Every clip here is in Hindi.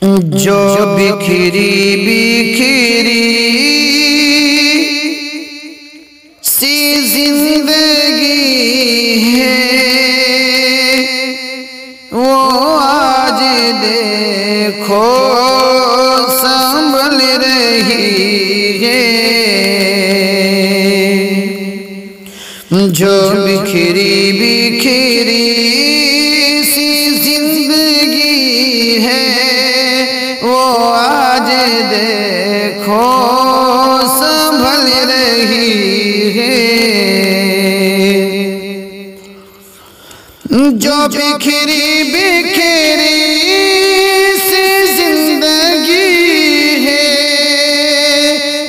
जो बिखरी बिखरी सी जिंदगी है वो आज देखो संभल रही है। जो बिखरी बिखरी सी जिंदगी है वो आज देखो संभल रही है। जो बिखरी बिखरी सी जिंदगी है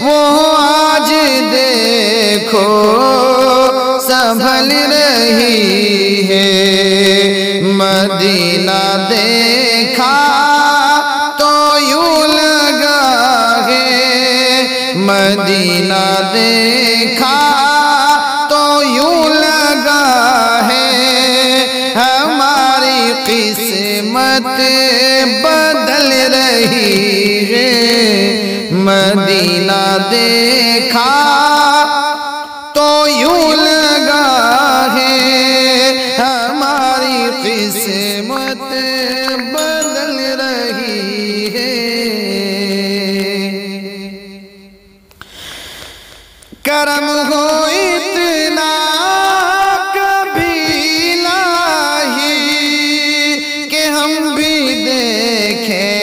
वो आज देखो संभल रही है। मदीना देखा तो यूं लगा है, मदीना देखा तो यूं लगा है हमारी किस्मत बदल रही है। मदीना देखा तो यूं लगा है हमारी किस्मत बदल रही है। करम हो इतना कभी लाही कि हम भी देखें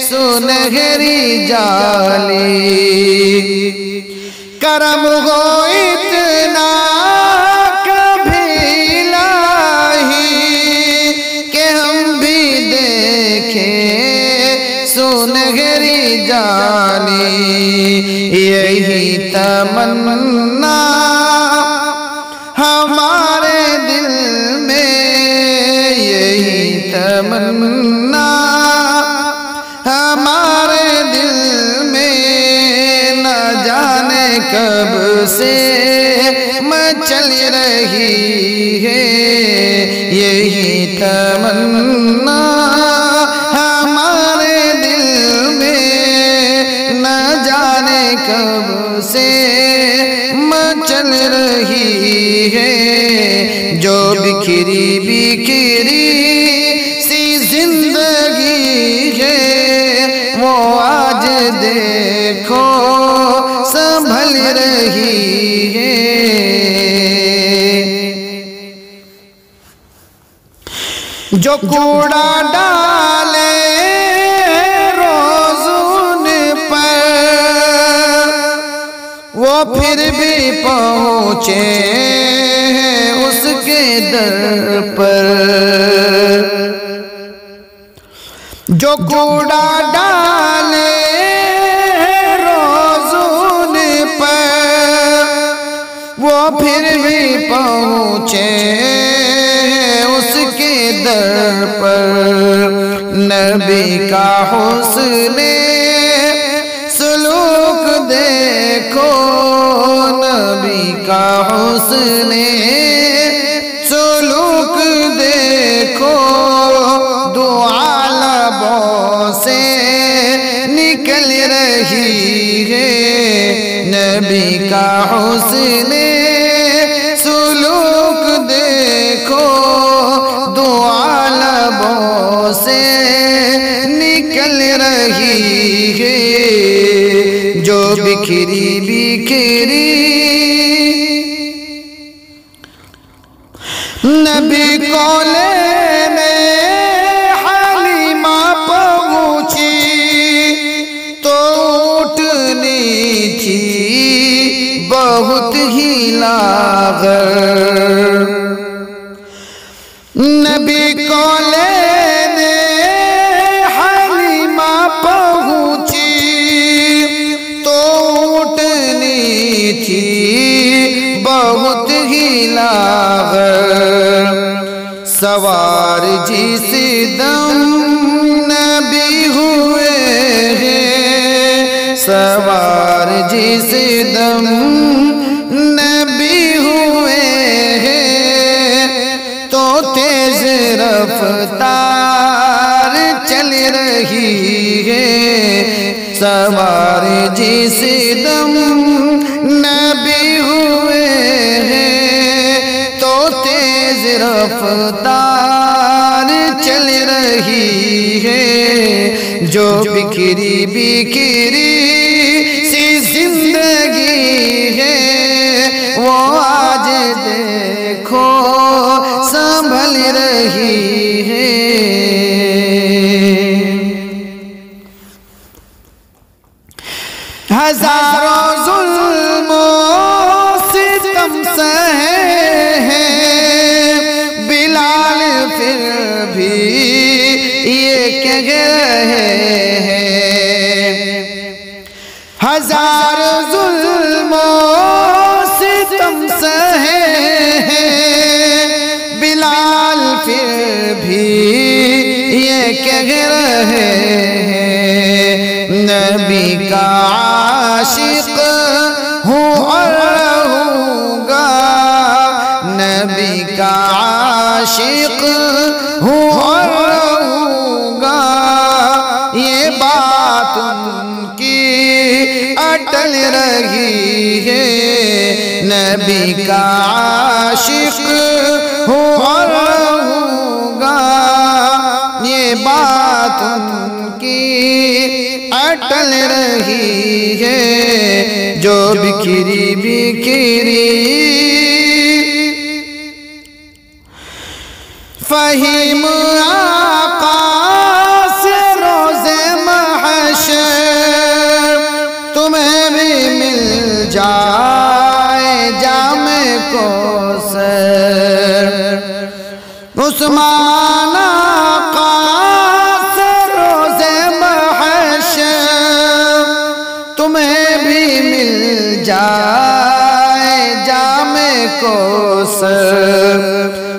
सुनहरी जाली। करम हो इतना कभी लाही कि हम भी देखें सुनहरी जाली। यही तमन्ना हमारे दिल में, यही तमन्ना हमारे दिल में न जाने कब से मचल रही है। यही तमन्ना हमारे दिल में न जाने कब से मचल रही है। जो बिखरी बिखरी सी जिंदगी है वो आज देखो संभल रही है। जो कूड़ा डाले रोज उन पर वो फिर भी पहुँचे उसके दर पर। जो कूड़ा डाले रोज उन पर वो फिर भी पहुँचे उसके दर पर। नबी का हुस्ने सुलूक देखो, नबी का हुस्ने सुलूक देखो। दुआ लबों से निकल रही है। नबी का हुस्ने सुलूक देखो, दुआ लबों से निकल रही है। जो बिखरी बिखरी नबी को लेने हलीमा पहुँची तो उठनी थी बहुत ही लागत। नबी को लेने हलीमा पहुँची तो उठनी थी बहुत ही लागत। सवार जिस दम नबी हुए हैं, सवार जिस दम नबी हुए हैं तो तेज रफ्तार चल रही सवार जिस दम नबी हुए हैं तो तेज रफ्तार चल रही है। जो बिखरी बिखरी सी जिंदगी है वो आज देखो संभल रही है। हजारों जुल्मों सितम सहे हैं बिलाल फिर भी ये कह रहे हैं। हजार जुल्मों सितम सहे हैं बिलाल फिर भी ये कह रहे हैं। नबी का आशिक हूँ और रहूँगा, नबी का आशिक हूँ और रहूँगा। ये बात उनकी अटल रही है। नबी का आशिक हूँ और रहूँगा, ये बात उनकी अटल रही है। जो बिखरी बिखरी फहीम आका से रोज़े महशर तुम्हें भी मिल जाए जामे कौसर। उस्मान आका से रोज़े महशर तुम्हें भी मिल जाए जामे कौसर।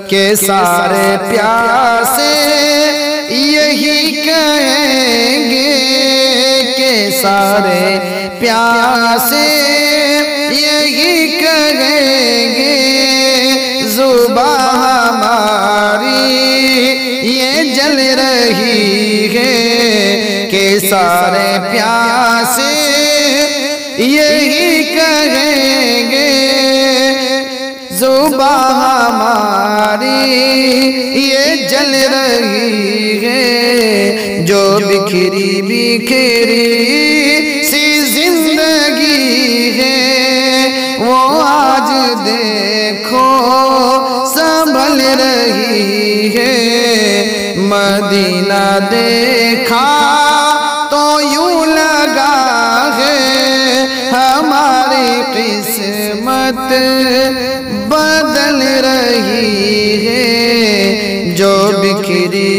के सारे प्यासे यही कहेंगे, के सारे प्यासे यही कहेंगे। जुबां हमारी ये जल रही है, के सारे प्यासे यही कहेंगे। जुबां हमारी ये जल रही है। जो बिखरी बिखरी सी जिंदगी है वो आज देखो संभल रही है। मदीना देखा तो यूं लगा है हमारी किस्मत बदल रही है। जो बिखरी